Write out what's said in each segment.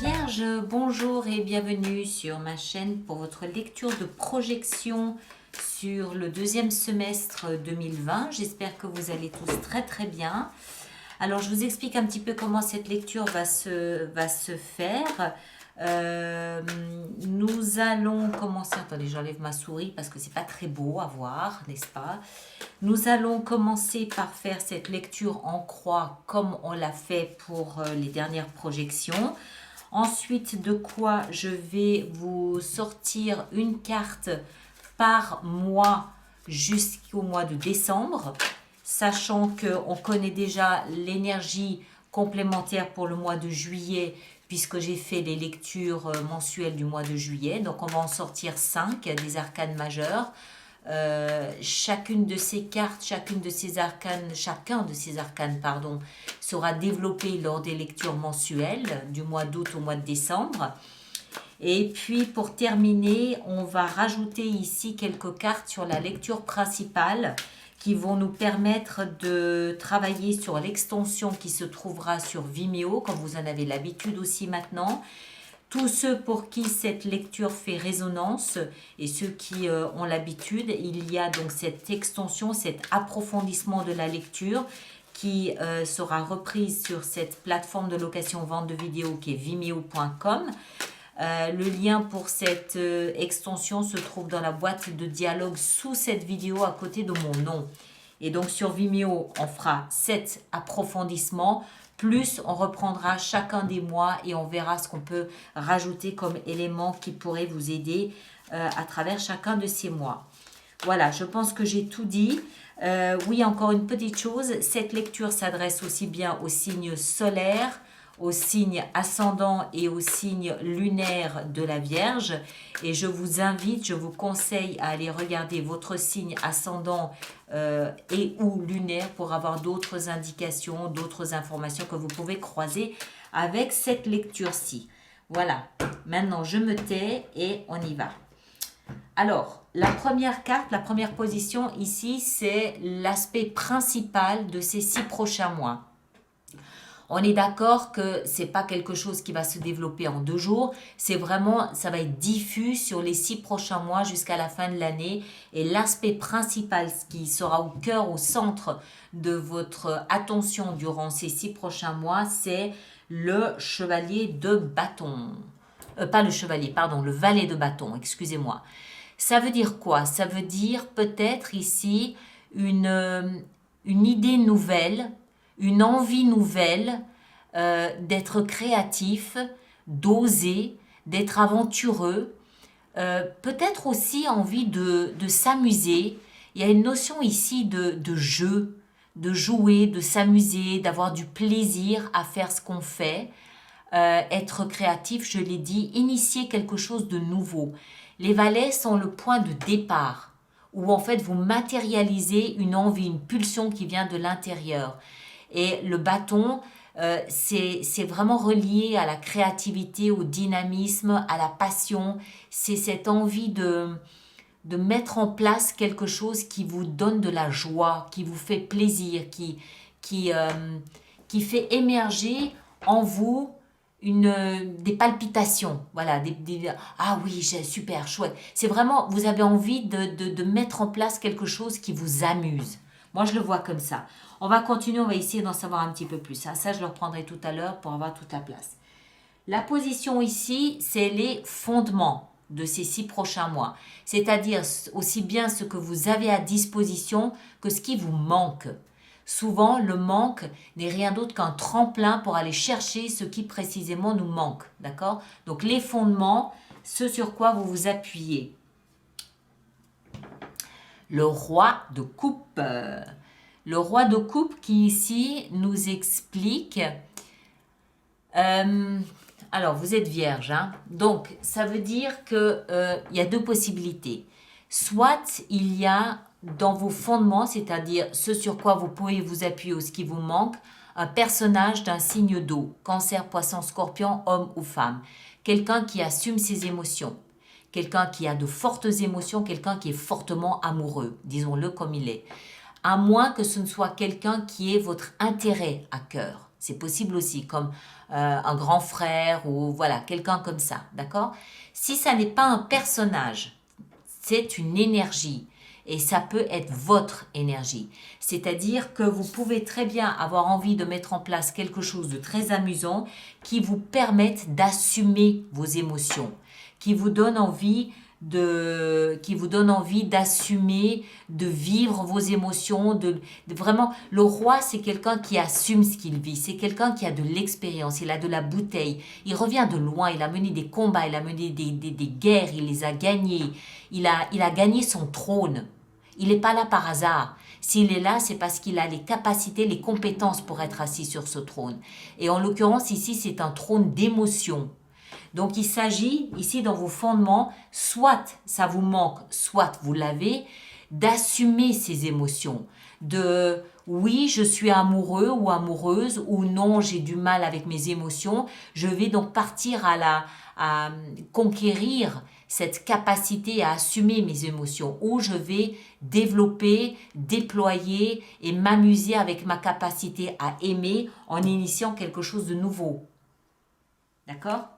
Vierge, bonjour et bienvenue sur ma chaîne pour votre lecture de projection sur le deuxième semestre 2020. J'espère que vous allez tous très bien. Alors, je vous explique un petit peu comment cette lecture va se faire. Nous allons commencer... Attendez, j'enlève ma souris parce que c'est pas très beau à voir, n'est-ce pas? Nous allons commencer par faire cette lecture en croix comme on l'a fait pour les dernières projections. Ensuite, de quoi je vais vous sortir une carte par mois jusqu'au mois de décembre, sachant qu'on connaît déjà l'énergie complémentaire pour le mois de juillet, puisque j'ai fait les lectures mensuelles du mois de juillet. Donc, on va en sortir 5 des arcanes majeurs. Chacune de ces cartes, chacun de ces arcanes, sera développé lors des lectures mensuelles du mois d'août au mois de décembre. Et puis pour terminer, on va rajouter ici quelques cartes sur la lecture principale qui vont nous permettre de travailler sur l'extension qui se trouvera sur Vimeo, comme vous en avez l'habitude aussi maintenant. Tous ceux pour qui cette lecture fait résonance et ceux qui ont l'habitude, il y a donc cette extension, cet approfondissement de la lecture qui sera reprise sur cette plateforme de location-vente de vidéos qui est vimeo.com. Le lien pour cette extension se trouve dans la boîte de dialogue sous cette vidéo à côté de mon nom. Et donc sur Vimeo, on fera cet approfondissement, plus on reprendra chacun des mois et on verra ce qu'on peut rajouter comme élément qui pourrait vous aider à travers chacun de ces mois. Voilà, je pense que j'ai tout dit. Oui, encore une petite chose, cette lecture s'adresse aussi bien aux signes solaires, au signe ascendant et au signe lunaire de la Vierge. Et je vous invite, je vous conseille à aller regarder votre signe ascendant et ou lunaire pour avoir d'autres indications, d'autres informations que vous pouvez croiser avec cette lecture-ci. Voilà, maintenant je me tais et on y va. Alors, la première carte, la première position ici, c'est l'aspect principal de ces 6 prochains mois. On est d'accord que ce n'est pas quelque chose qui va se développer en 2 jours. C'est vraiment, ça va être diffus sur les 6 prochains mois jusqu'à la fin de l'année. Et l'aspect principal, ce qui sera au cœur, au centre de votre attention durant ces 6 prochains mois, c'est le chevalier de bâton. Pas le chevalier, pardon, le valet de bâton, excusez-moi. Ça veut dire quoi? Ça veut dire peut-être ici une idée nouvelle, une envie nouvelle d'être créatif, d'oser, d'être aventureux, peut-être aussi envie de s'amuser. Il y a une notion ici de jeu, de jouer, de s'amuser, d'avoir du plaisir à faire ce qu'on fait. Être créatif, je l'ai dit, initier quelque chose de nouveau. Les valets sont le point de départ, où en fait vous matérialisez une envie, une pulsion qui vient de l'intérieur. Et le bâton, c'est vraiment relié à la créativité, au dynamisme, à la passion. C'est cette envie de mettre en place quelque chose qui vous donne de la joie, qui vous fait plaisir, qui fait émerger en vous des palpitations, voilà, ah oui, super, chouette. C'est vraiment, vous avez envie de mettre en place quelque chose qui vous amuse. Moi, je le vois comme ça. On va continuer, on va essayer d'en savoir un petit peu plus. Hein. Ça, je le reprendrai tout à l'heure pour avoir toute la place. La position ici, c'est les fondements de ces 6 prochains mois. C'est-à-dire aussi bien ce que vous avez à disposition que ce qui vous manque. Souvent, le manque n'est rien d'autre qu'un tremplin pour aller chercher ce qui précisément nous manque. D'accord? Donc, les fondements, ce sur quoi vous vous appuyez. Le roi de coupe. Le roi de coupe qui ici nous explique... alors, vous êtes vierge. Hein? Donc, ça veut dire qu'il y a 2 possibilités. Soit il y a dans vos fondements, c'est-à-dire ce sur quoi vous pouvez vous appuyer ou ce qui vous manque, un personnage d'un signe d'eau, cancer, poisson, scorpion, homme ou femme. Quelqu'un qui assume ses émotions, quelqu'un qui a de fortes émotions, quelqu'un qui est fortement amoureux, disons-le comme il est. à moins que ce ne soit quelqu'un qui ait votre intérêt à cœur. C'est possible aussi, comme un grand frère ou voilà, quelqu'un comme ça, d'accord? Si ça n'est pas un personnage, c'est une énergie et ça peut être votre énergie. C'est-à-dire que vous pouvez très bien avoir envie de mettre en place quelque chose de très amusant qui vous permette d'assumer vos émotions, qui vous donne envie d'assumer, de vivre vos émotions, vraiment, le roi, c'est quelqu'un qui assume ce qu'il vit, c'est quelqu'un qui a de l'expérience, il a de la bouteille, il revient de loin, il a mené des combats, il a mené des guerres, il les a gagnés, il a gagné son trône. Il n'est pas là par hasard. S'il est là, c'est parce qu'il a les capacités, les compétences pour être assis sur ce trône. Et en l'occurrence, ici, c'est un trône d'émotion. Donc, il s'agit, ici, dans vos fondements, soit ça vous manque, soit vous l'avez, d'assumer ces émotions. De, oui, je suis amoureux ou amoureuse, ou non, j'ai du mal avec mes émotions. Je vais donc partir à conquérir cette capacité à assumer mes émotions, où je vais développer, déployer et m'amuser avec ma capacité à aimer en initiant quelque chose de nouveau. D'accord ?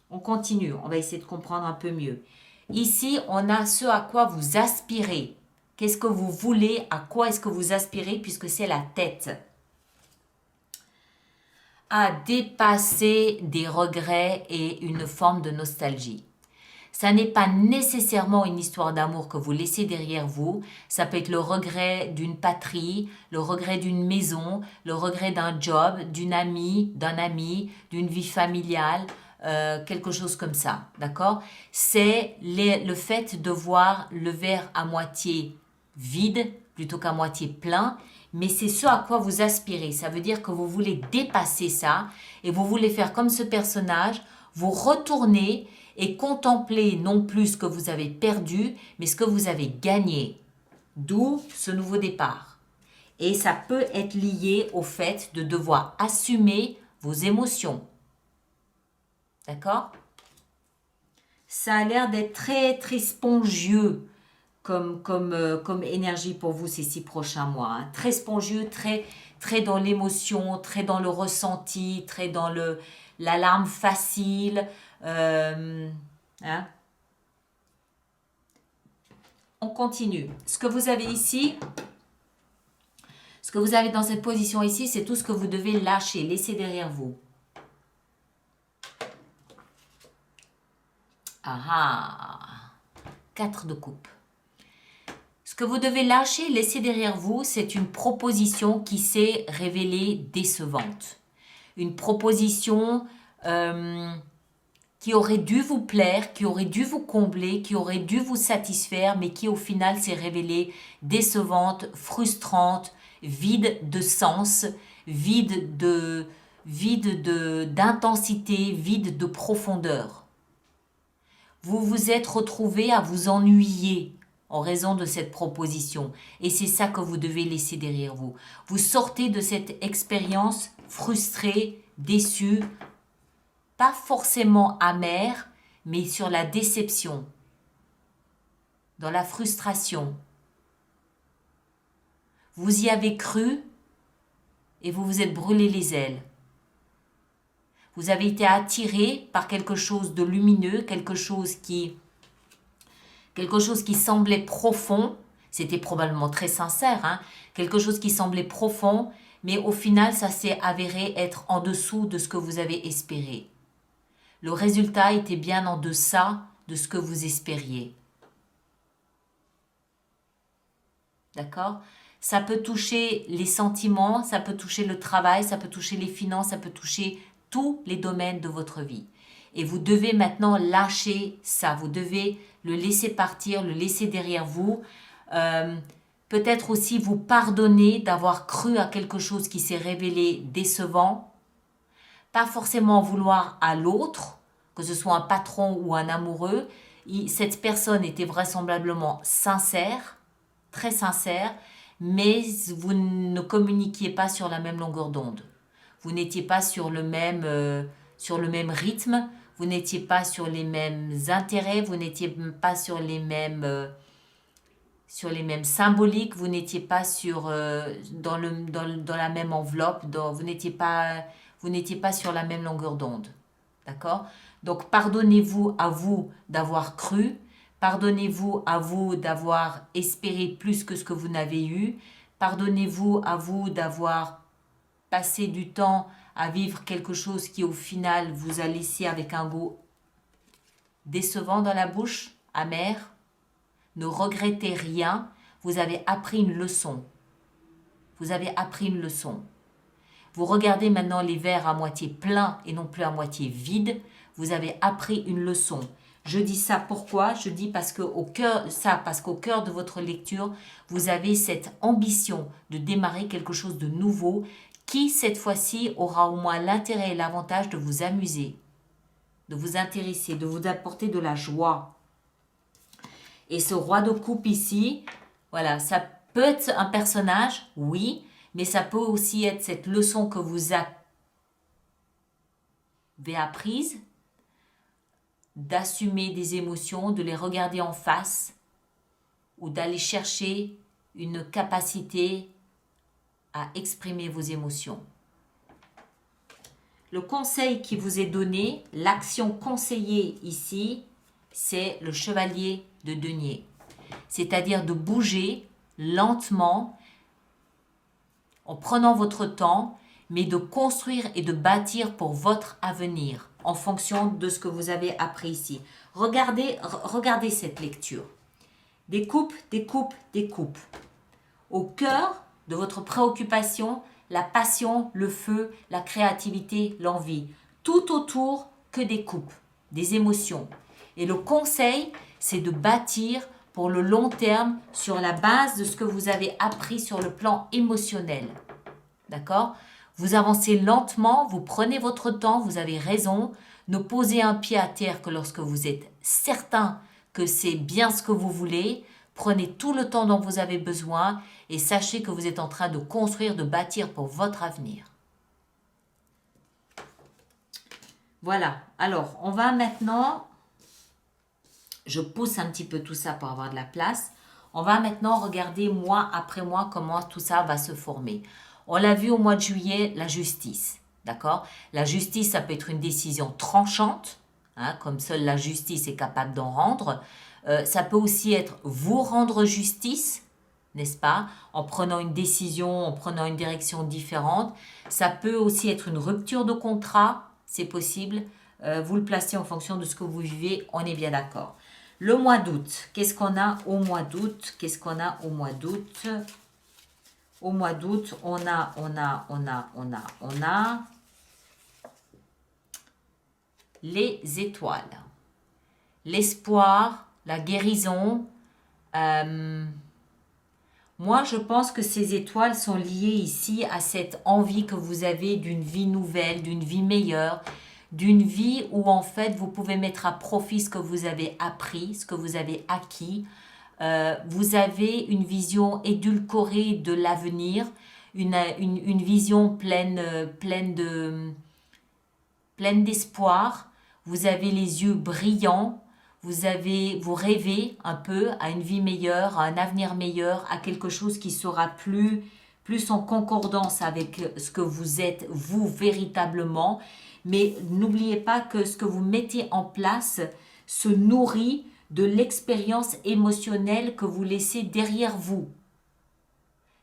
On continue, on va essayer de comprendre un peu mieux. Ici, on a ce à quoi vous aspirez. Qu'est-ce que vous voulez, à quoi est-ce que vous aspirez, puisque c'est la tête. À dépasser des regrets et une forme de nostalgie. Ça n'est pas nécessairement une histoire d'amour que vous laissez derrière vous. Ça peut être le regret d'une patrie, le regret d'une maison, le regret d'un job, d'une amie, d'un ami, d'une vie familiale, quelque chose comme ça. D'accord? C'est le fait de voir le verre à moitié vide plutôt qu'à moitié plein. Mais c'est ce à quoi vous aspirez. Ça veut dire que vous voulez dépasser ça et vous voulez faire comme ce personnage, vous retourner et contempler non plus ce que vous avez perdu, mais ce que vous avez gagné. D'où ce nouveau départ. Et ça peut être lié au fait de devoir assumer vos émotions. D'accord? Ça a l'air d'être très, très spongieux comme énergie pour vous ces 6 prochains mois. Hein. Très spongieux, très dans l'émotion, très dans le ressenti, très dans l'alarme facile. Hein. On continue. Ce que vous avez ici, ce que vous avez dans cette position ici, c'est tout ce que vous devez lâcher, laisser derrière vous. Ah, 4 de coupe. Ce que vous devez lâcher, laisser derrière vous, c'est une proposition qui s'est révélée décevante. Une proposition qui aurait dû vous plaire, qui aurait dû vous combler, qui aurait dû vous satisfaire, mais qui au final s'est révélée décevante, frustrante, vide de sens, vide d'intensité, vide de profondeur. Vous vous êtes retrouvé à vous ennuyer en raison de cette proposition. Et c'est ça que vous devez laisser derrière vous. Vous sortez de cette expérience frustré, déçu, pas forcément amer, mais sur la déception, dans la frustration. Vous y avez cru et vous vous êtes brûlé les ailes. Vous avez été attiré par quelque chose de lumineux, quelque chose qui semblait profond. C'était probablement très sincère, hein, quelque chose qui semblait profond, mais au final, ça s'est avéré être en dessous de ce que vous avez espéré. Le résultat était bien en deçà de ce que vous espériez. D'accord ? Ça peut toucher les sentiments, ça peut toucher le travail, ça peut toucher les finances, ça peut toucher tous les domaines de votre vie. Et vous devez maintenant lâcher ça. Vous devez le laisser partir, le laisser derrière vous. Peut-être aussi vous pardonner d'avoir cru à quelque chose qui s'est révélé décevant. Pas forcément vouloir à l'autre, que ce soit un patron ou un amoureux. Cette personne était vraisemblablement sincère, très sincère, mais vous ne communiquiez pas sur la même longueur d'onde. Vous n'étiez pas sur le même rythme, vous n'étiez pas sur les mêmes intérêts, vous n'étiez pas sur les mêmes sur les mêmes symboliques, vous n'étiez pas dans la même enveloppe, vous n'étiez pas sur la même longueur d'onde. D'accord? Donc, pardonnez-vous à vous d'avoir cru, pardonnez-vous à vous d'avoir espéré plus que ce que vous n'avez eu, pardonnez-vous à vous d'avoir passé du temps à vivre quelque chose qui, au final, vous a laissé avec un goût décevant dans la bouche, amer. Ne regrettez rien, vous avez appris une leçon. Vous avez appris une leçon. Vous regardez maintenant les verres à moitié pleins et non plus à moitié vides. Vous avez appris une leçon. Je dis ça pourquoi? Je dis parce qu'au cœur de votre lecture, vous avez cette ambition de démarrer quelque chose de nouveau qui, cette fois-ci, aura au moins l'intérêt et l'avantage de vous amuser, de vous intéresser, de vous apporter de la joie. Et ce roi de coupe ici, voilà, ça peut être un personnage, oui, mais ça peut aussi être cette leçon que vous avez apprise, d'assumer des émotions, de les regarder en face, ou d'aller chercher une capacité à exprimer vos émotions. Le conseil qui vous est donné, l'action conseillée ici, c'est le chevalier de denier. C'est-à-dire de bouger lentement, en prenant votre temps, mais de construire et de bâtir pour votre avenir, en fonction de ce que vous avez appris ici. Regardez cette lecture. Des coupes, des coupes, des coupes. Au cœur de votre préoccupation, la passion, le feu, la créativité, l'envie. Tout autour que des coupes, des émotions. Et le conseil, c'est de bâtir pour le long terme sur la base de ce que vous avez appris sur le plan émotionnel. D'accord? Vous avancez lentement, vous prenez votre temps, vous avez raison. Ne posez un pied à terre que lorsque vous êtes certain que c'est bien ce que vous voulez. Prenez tout le temps dont vous avez besoin et sachez que vous êtes en train de construire, de bâtir pour votre avenir. Voilà. Alors, on va maintenant... Je pousse un petit peu tout ça pour avoir de la place. On va maintenant regarder mois après mois comment tout ça va se former. On l'a vu au mois de juillet, la justice. D'accord? La justice, ça peut être une décision tranchante, hein, comme seule la justice est capable d'en rendre. Ça peut aussi être vous rendre justice, n'est-ce pas? En prenant une décision, en prenant une direction différente. Ça peut aussi être une rupture de contrat, c'est possible. Vous le placez en fonction de ce que vous vivez, on est bien d'accord. Le mois d'août, qu'est-ce qu'on a au mois d'août? Qu'est-ce qu'on a au mois d'août? Au mois d'août, on a les étoiles. L'espoir, la guérison. Moi, je pense que ces étoiles sont liées ici à cette envie que vous avez d'une vie nouvelle, d'une vie meilleure, d'une vie où en fait vous pouvez mettre à profit ce que vous avez appris, ce que vous avez acquis. Vous avez une vision édulcorée de l'avenir, une vision pleine d'espoir. Vous avez les yeux brillants. Vous rêvez un peu à une vie meilleure, à un avenir meilleur, à quelque chose qui sera plus en concordance avec ce que vous êtes, vous, véritablement. Mais n'oubliez pas que ce que vous mettez en place se nourrit de l'expérience émotionnelle que vous laissez derrière vous.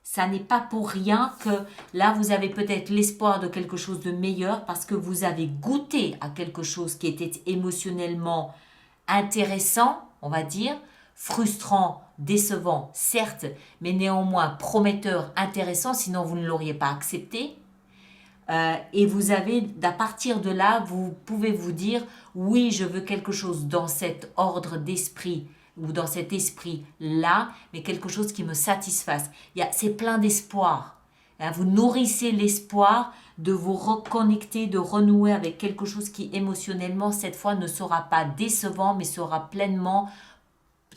Ça n'est pas pour rien que là, vous avez peut-être l'espoir de quelque chose de meilleur parce que vous avez goûté à quelque chose qui était émotionnellement intéressant, on va dire, frustrant, décevant, certes, mais néanmoins prometteur, intéressant, sinon vous ne l'auriez pas accepté. Et vous avez, à partir de là, vous pouvez vous dire, oui, je veux quelque chose dans cet ordre d'esprit ou dans cet esprit-là, mais quelque chose qui me satisfasse. C'est plein d'espoir. Vous nourrissez l'espoir de vous reconnecter, de renouer avec quelque chose qui émotionnellement, cette fois, ne sera pas décevant, mais sera pleinement,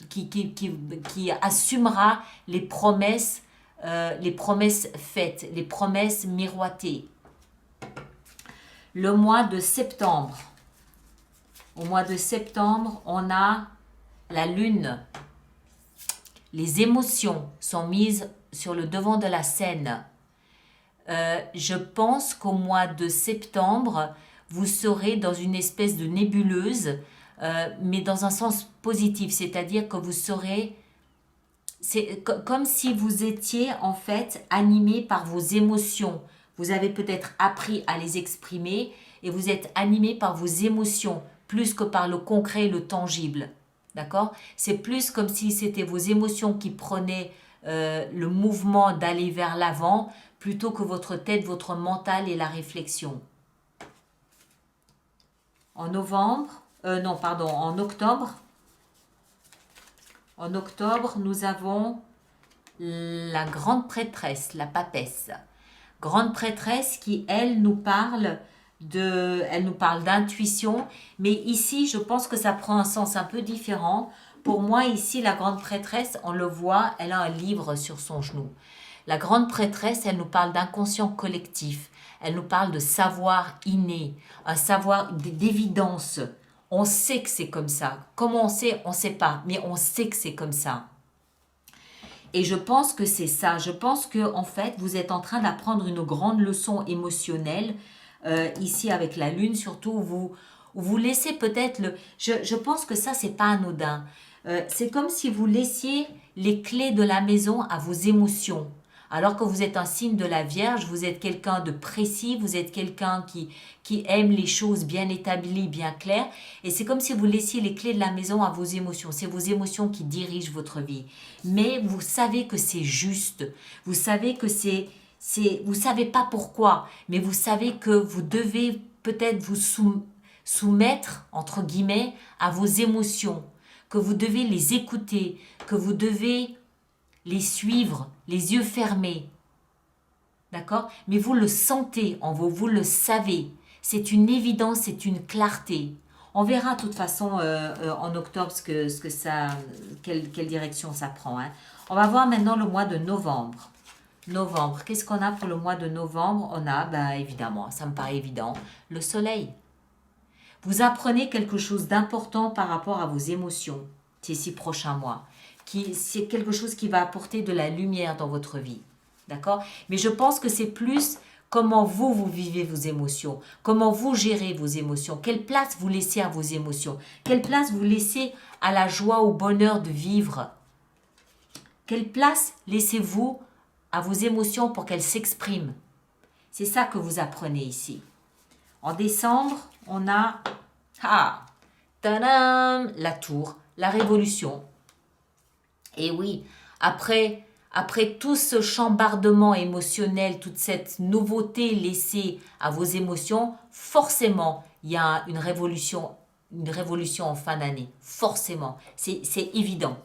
qui assumera les promesses faites, les promesses miroitées. Le mois de septembre. Au mois de septembre, on a la lune. les émotions sont mises sur le devant de la scène. Je pense qu'au mois de septembre, vous serez dans une espèce de nébuleuse, mais dans un sens positif, c'est-à-dire que vous serez, c'est comme si vous étiez en fait animé par vos émotions. Vous avez peut-être appris à les exprimer et vous êtes animé par vos émotions plus que par le concret et le tangible. D'accord? C'est plus comme si c'était vos émotions qui prenaient le mouvement d'aller vers l'avant plutôt que votre tête, votre mental et la réflexion. En novembre, non, pardon, en octobre, nous avons la grande prêtresse, la papesse. Grande prêtresse qui, elle nous parle d'intuition, mais ici, je pense que ça prend un sens un peu différent. Pour moi, ici, la grande prêtresse, on le voit, elle a un livre sur son genou. La grande prêtresse, elle nous parle d'inconscient collectif. Elle nous parle de savoir inné, un savoir d'évidence. On sait que c'est comme ça. Comment on ne sait pas, mais on sait que c'est comme ça. Et je pense que c'est ça. Je pense que en fait, vous êtes en train d'apprendre une grande leçon émotionnelle ici avec la lune, surtout où vous laissez peut-être le. Je pense que ça, c'est pas anodin. C'est comme si vous laissiez les clés de la maison à vos émotions. Alors que vous êtes un signe de la Vierge, vous êtes quelqu'un de précis, vous êtes quelqu'un qui aime les choses bien établies, bien claires. Et c'est comme si vous laissiez les clés de la maison à vos émotions. C'est vos émotions qui dirigent votre vie. Mais vous savez que c'est juste. Vous savez que vous savez pas pourquoi, mais vous savez que vous devez peut-être vous soumettre, entre guillemets, à vos émotions. Que vous devez les écouter, que vous devez les suivre, les yeux fermés. D'accord? Mais vous le sentez en vous, vous le savez. C'est une évidence, c'est une clarté. On verra de toute façon en octobre quelle direction ça prend. Hein. On va voir maintenant le mois de novembre. Novembre, qu'est-ce qu'on a pour le mois de novembre? On a, ben, évidemment, ça me paraît évident, le soleil. Vous apprenez quelque chose d'important par rapport à vos émotions ces 6 prochains mois. C'est quelque chose qui va apporter de la lumière dans votre vie. D'accord? Mais je pense que c'est plus comment vous vivez vos émotions, comment vous gérez vos émotions, quelle place vous laissez à vos émotions, quelle place vous laissez à la joie, au bonheur de vivre. Quelle place laissez-vous à vos émotions pour qu'elles s'expriment? C'est ça que vous apprenez ici. En décembre, on a tadam, la tour, la révolution. Et oui, après tout ce chambardement émotionnel, toute cette nouveauté laissée à vos émotions, forcément, il y a une révolution en fin d'année. Forcément, c'est évident.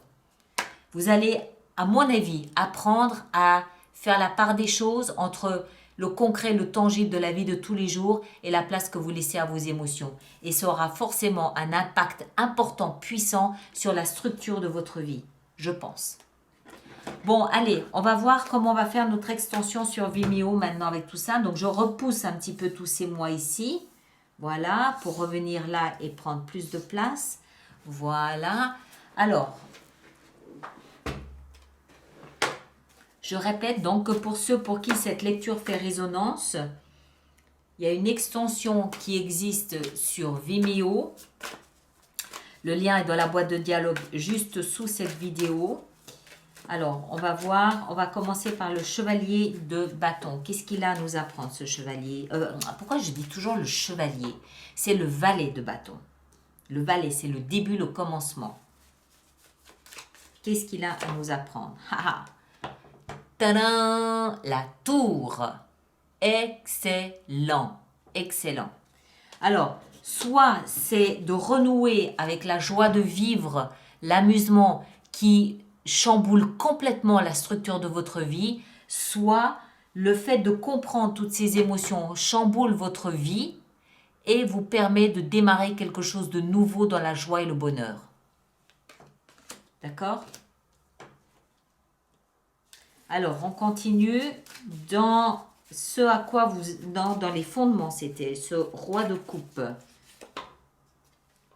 Vous allez, à mon avis, apprendre à faire la part des choses entre le concret, le tangible de la vie de tous les jours et la place que vous laissez à vos émotions. Et ça aura forcément un impact important, puissant sur la structure de votre vie, je pense. Bon, allez, on va voir comment on va faire notre extension sur Vimeo maintenant avec tout ça. Donc, je repousse un petit peu tous ces mois ici. Voilà, pour revenir là et prendre plus de place. Voilà. Alors, je répète donc que pour ceux pour qui cette lecture fait résonance, il y a une extension qui existe sur Vimeo. Le lien est dans la boîte de dialogue juste sous cette vidéo. Alors, on va voir, on va commencer par le chevalier de bâton. Qu'est-ce qu'il a à nous apprendre, ce chevalier? Pourquoi je dis toujours le chevalier? C'est le valet de bâton. Le valet, c'est le début, le commencement. Qu'est-ce qu'il a à nous apprendre? Tadam! La tour. Excellent. Excellent. Alors, soit c'est de renouer avec la joie de vivre, l'amusement qui chamboule complètement la structure de votre vie, soit le fait de comprendre toutes ces émotions chamboule votre vie et vous permet de démarrer quelque chose de nouveau dans la joie et le bonheur. D'accord? Alors, on continue dans ce à quoi dans les fondements, c'était ce roi de coupe.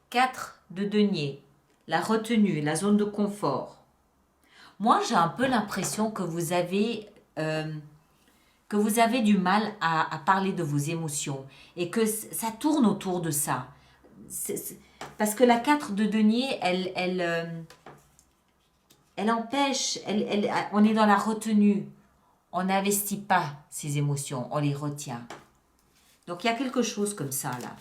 4 de denier, la retenue, la zone de confort. Moi, j'ai un peu l'impression que vous avez du mal à parler de vos émotions et que ça tourne autour de ça. Parce que la 4 de denier, elle empêche, on est dans la retenue. On n'investit pas ses émotions, on les retient. Donc il y a quelque chose comme ça là.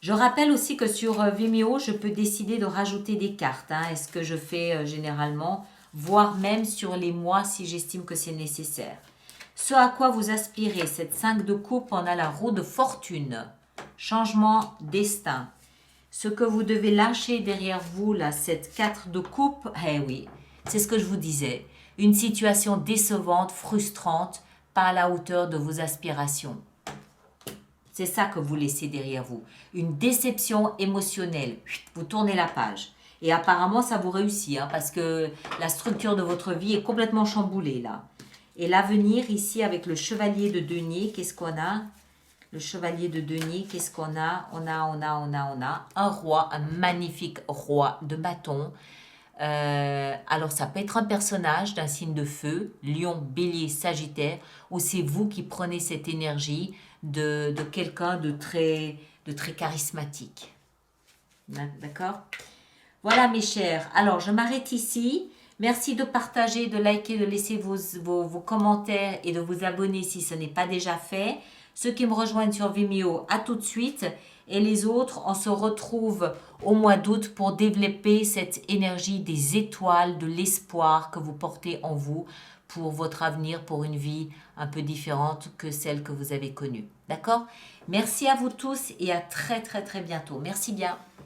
Je rappelle aussi que sur Vimeo, je peux décider de rajouter des cartes. Est-ce que je fais généralement, voire même sur les mois si j'estime que c'est nécessaire. Ce à quoi vous aspirez, cette 5 de coupe, on a la roue de fortune. Changement, destin. Ce que vous devez lâcher derrière vous, là, cette 4 de coupe, eh oui, c'est ce que je vous disais. Une situation décevante, frustrante, pas à la hauteur de vos aspirations. C'est ça que vous laissez derrière vous. Une déception émotionnelle. Vous tournez la page. Et apparemment, ça vous réussit, parce que la structure de votre vie est complètement chamboulée, là. Et l'avenir, ici, avec le chevalier de denier, qu'est-ce qu'on a? Le chevalier de denier, qu'est-ce qu'on a? On a un roi, un magnifique roi de bâton. Alors, ça peut être un personnage d'un signe de feu, lion, bélier, sagittaire, ou c'est vous qui prenez cette énergie de quelqu'un de très charismatique. D'accord? Voilà, mes chers. Alors, je m'arrête ici. Merci de partager, de liker, de laisser vos commentaires et de vous abonner si ce n'est pas déjà fait. Ceux qui me rejoignent sur Vimeo, à tout de suite. Et les autres, on se retrouve au mois d'août pour développer cette énergie des étoiles, de l'espoir que vous portez en vous pour votre avenir, pour une vie un peu différente que celle que vous avez connue. D'accord? Merci à vous tous et à très très très bientôt. Merci bien.